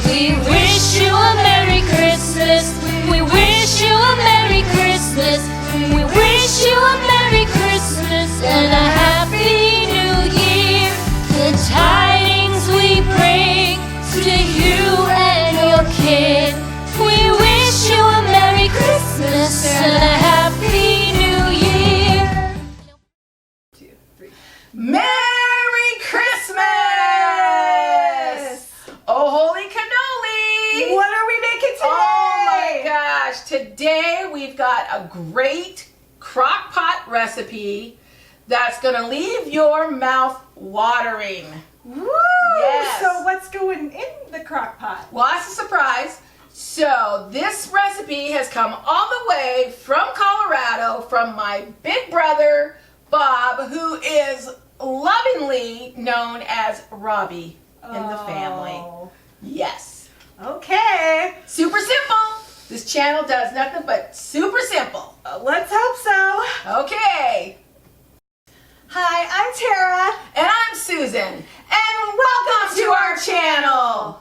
We wish you a Merry Christmas. We wish you a Merry Christmas. We wish you a Merry Christmas and a Happy New Year. The tidings we bring to you and your kid. We wish you a Merry Christmas and a Happy New Year. 2, 3. Merry Christmas! Oh, holy cannoli! What are we making today? Oh my gosh! Today we've got a great crock pot recipe that's gonna leave your mouth watering. Woo! Yes. So what's going in the crock pot? Well, that's a surprise. So this recipe has come all the way from Colorado from my big brother, Bob, who is lovingly known as Robbie in the family. Yes. Okay. Super simple. This channel does nothing but super simple. Let's hope so. Okay. Hi, I'm Tara. And I'm Susan. And welcome to our channel.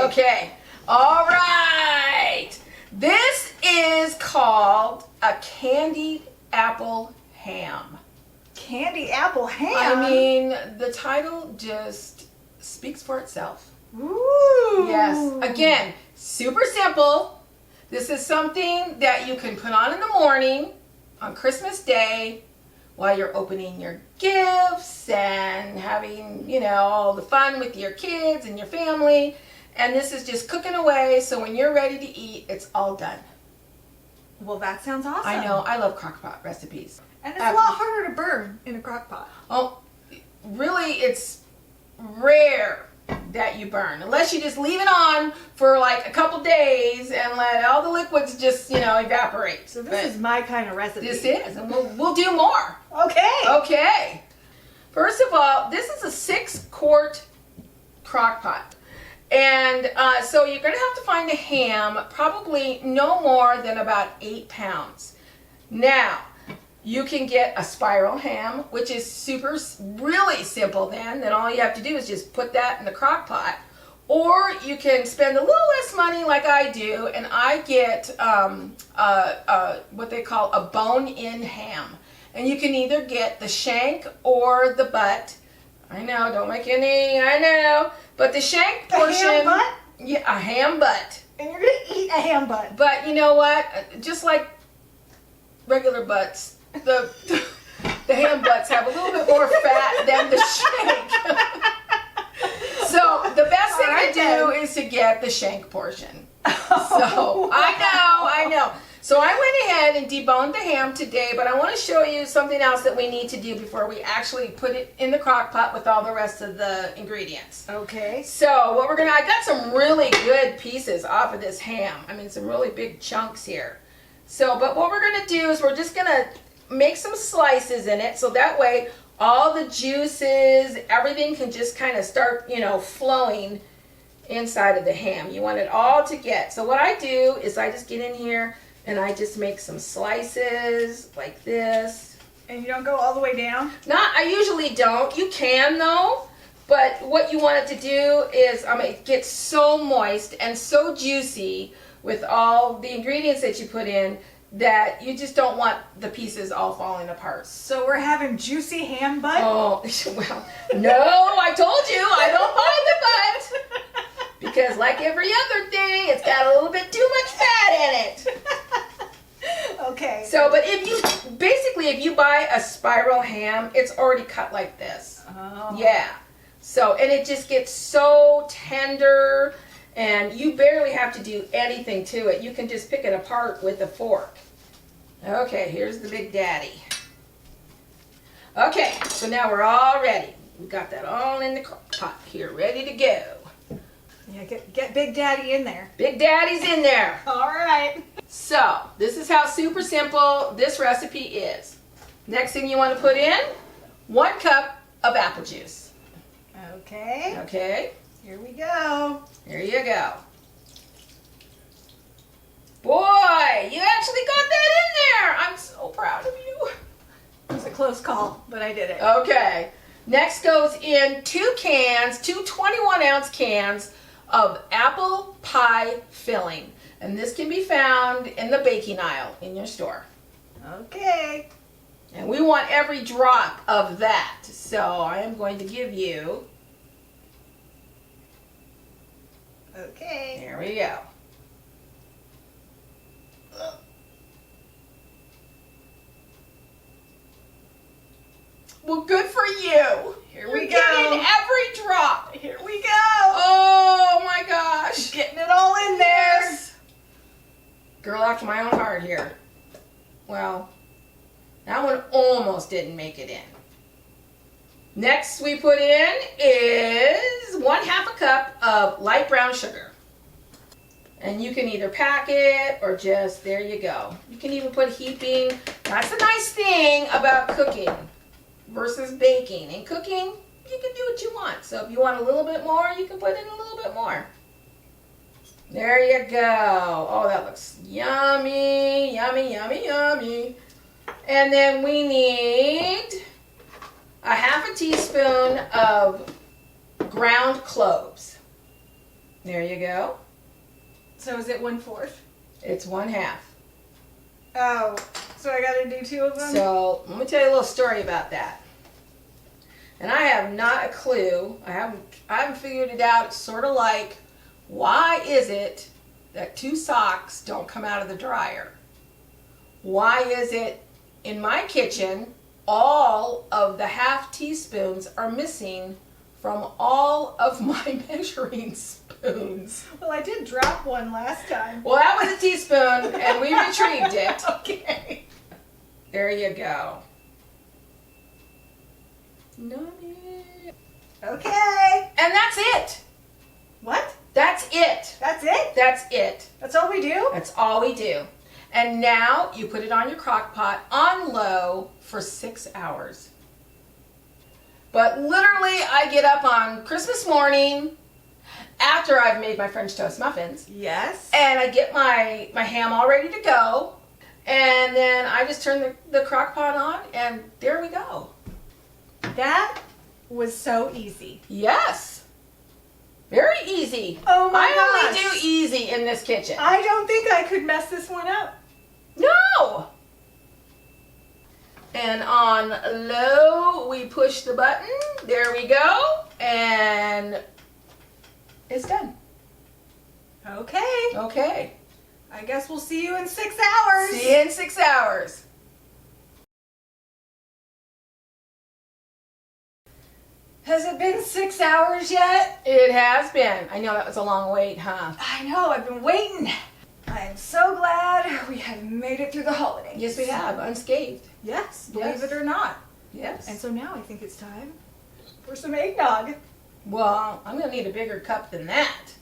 Okay, all right. This is called a candied apple ham. Candied apple ham? I mean, the title just speaks for itself. Ooh. Yes. Again, super simple. This is something that you can put on in the morning on Christmas Day while you're opening your gifts and having, you know, all the fun with your kids and your family. And this is just cooking away, so when you're ready to eat, it's all done. Well, that sounds awesome. I know. I love crock pot recipes. And it's a lot harder to burn in a crock pot. Oh, really, it's rare that you burn. Unless you just leave it on for like a couple days and let all the liquids just, you know, evaporate. So this is my kind of recipe. This is, and we'll do more. Okay. Okay. First of all, this is a 6-quart crock pot. And so you're going to have to find a ham, probably no more than about 8 pounds. Now, you can get a spiral ham, which is really simple then all you have to do is just put that in the crock pot. Or you can spend a little less money like I do, and I get what they call a bone-in ham. And you can either get the shank or the butt. I know, don't make any, I know. But the shank portion. A ham butt? Yeah, a ham butt. And you're going to eat a ham butt. But you know what? Just like regular butts, the ham butts have a little bit more fat than the shank. So the best thing to do is to get the shank portion. So I know. So I went ahead and deboned the ham today, but I want to show you something else that we need to do before we actually put it in the crock pot with all the rest of the ingredients. Okay. So what I got some really good pieces off of this ham. I mean, some really big chunks here. So, but what we're going to do is we're just going to make some slices in it, so that way all the juices, everything can just kind of start, you know, flowing inside of the ham. You want it all to get. So what I do is I just get in here and I just make some slices like this. And you don't go all the way down? I usually don't. You can though. But what you want it to do is it gets so moist and so juicy with all the ingredients that you put in that you just don't want the pieces all falling apart. So we're having juicy ham butt? Oh, well, no, I told you, I don't buy the butt. Because like every other thing, it's got a little bit too much fat in it. Okay. So, but if you buy a spiral ham, it's already cut like this. Oh. Yeah. So, and it just gets so tender, and you barely have to do anything to it. You can just pick it apart with a fork. Okay, here's the Big Daddy. Okay, so now we're all ready. We got that all in the crock pot here, ready to go. Yeah, get Big Daddy in there. Big Daddy's in there. All right. So, this is how super simple this recipe is. Next thing you want to put in, 1 cup of apple juice. Okay. Okay, Here we go. here you go. Boy, you actually got that in there. I'm so proud of you. It was a close call, but I did it. Okay, next goes in 2 21-ounce cans of apple pie filling. And this can be found in the baking aisle in your store. Okay. And we want every drop of that. So I am going to give you, Okay. here we go. Well, good for you. Here You're we getting go. every drop. Here we go. Oh my gosh. Getting it all in there. Yes. Girl after my own heart here. Well, that one almost didn't make it in. Next we put in is 1/2 cup of light brown sugar. And you can either pack it or just, there you go. You can even put heaping. That's the nice thing about cooking versus baking. In cooking, you can do what you want. So if you want a little bit more, you can put in a little bit more. There you go. Oh, that looks yummy, yummy, yummy, yummy. And then we need 1/2 teaspoon of ground cloves. There you go. So is it 1/4? It's 1/2. Oh, so I gotta do 2 of them? So let me tell you a little story about that. And I have not a clue. I haven't figured it out. It's sort of like, why is it that 2 socks don't come out of the dryer? Why is it in my kitchen all of the 1/2 teaspoons are missing from all of my measuring spoons? Well, I did drop one last time. Well, that was a teaspoon and we retrieved it. Okay. There you go. Yummy. Okay. And that's it. What? That's it. That's it? That's it. That's all we do? That's all we do. And now you put it on your crock pot on low for 6 hours. But literally, I get up on Christmas morning after I've made my French toast muffins, Yes. and I get my ham all ready to go, and then I just turn the crock pot on, and there we go. That was so easy. Yes. Very easy. Oh my I gosh. only do easy in this kitchen. I don't think I could mess this one up. No! And on low, we push the button. There we go. And it's done. Okay. Okay. I guess we'll see you in 6 hours. See you in 6 hours. Has it been 6 hours yet? It has been. I know that was a long wait, huh? I know, I've been waiting. I'm so glad we have made it through the holidays. Yes, we have. Unscathed. Yes, believe Yes. it or not. Yes. And so now I think it's time for some eggnog. Well, I'm going to need a bigger cup than that.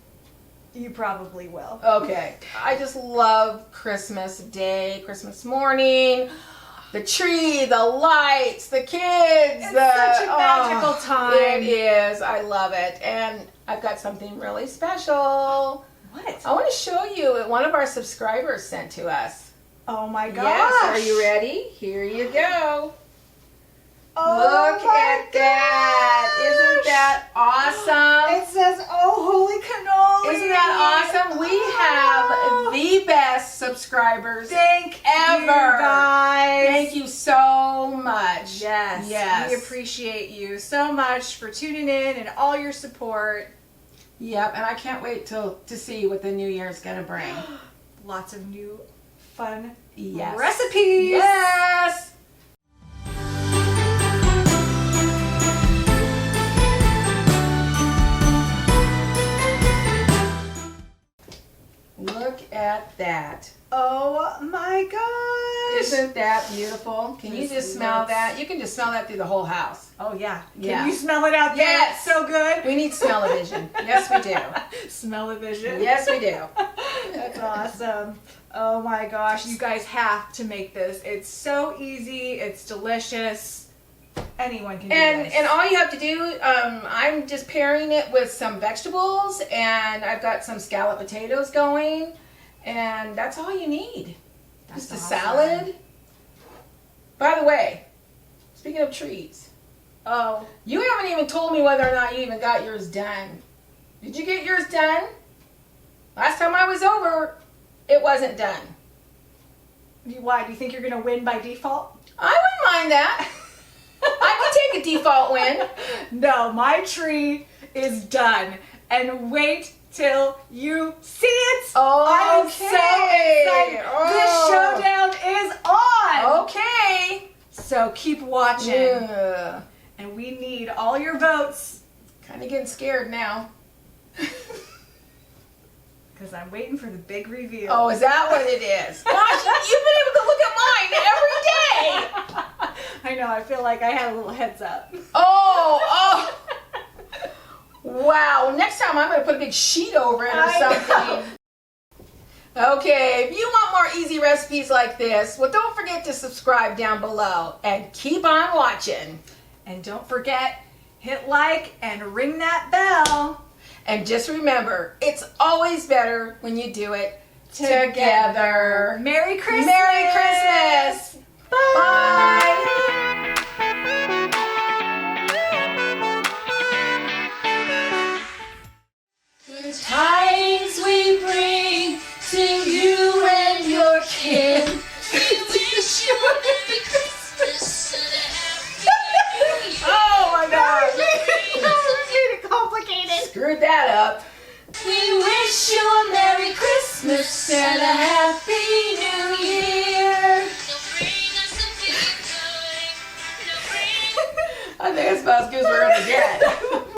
You probably will. Okay. I just love Christmas Day, Christmas morning, the tree, the lights, the kids. It's such a magical time. It is. I love it. And I've got something really special. What? I want to show you what one of our subscribers sent to us. Oh my gosh. Yes. Are you ready? Here you go. Oh Look my at that. Isn't gosh. that awesome? It says, oh, holy cannoli. Isn't that awesome? We have the best subscribers Thank ever. you guys. Thank you so much. Yes. Yes. We appreciate you so much for tuning in and all your support. Yep, and I can't wait to see what the new year is going to bring. Lots of new, fun, Yes. recipes. Yes. Look at that. Oh my gosh. Isn't that beautiful? Can you This just smell looks- that? You can just smell that through the whole house. Oh yeah. Yeah. Can you smell it out there? Yes. It's so good. We need smell-o-vision. Yes, we do. Smell-o-vision. Yes, we do. That's awesome. Oh my gosh, you guys have to make this. It's so easy. It's delicious. Anyone can do this. And all you have to do, I'm just pairing it with some vegetables, and I've got some scalloped potatoes going, and that's all you need. That's Just a awesome. salad. By the way, speaking of treats, Oh, you haven't even told me whether or not you even got yours done. Did you get yours done? Last time I was over, it wasn't done. why? Do you think you're gonna win by default? I wouldn't mind that. I can take a default win. No, my tree is done. And wait till you see it. I am so Okay. excited. This showdown is on. Okay. So keep watching. Yeah. And we need all your votes. Kind of getting scared now. Because I'm waiting for the big reveal. Oh, is that what it is? Gosh, you've been able to look at mine every day. I know, I feel like I had a little heads up. Oh. Wow. Next time I'm going to put a big sheet over it or I something. Okay, if you want more easy recipes like this, well, don't forget to subscribe down below and keep on watching. And don't forget, hit like and ring that bell. And just remember, it's always better when you do it together. Merry Christmas! Merry Christmas! Bye! Good tidings we bring to you and your kin. We wish you a Merry Christmas and a Happy New Year. Oh my gosh! It's complicated. Screwed that up. We wish you a Merry Christmas and a Happy New Year. I think that's about as good as we're gonna get.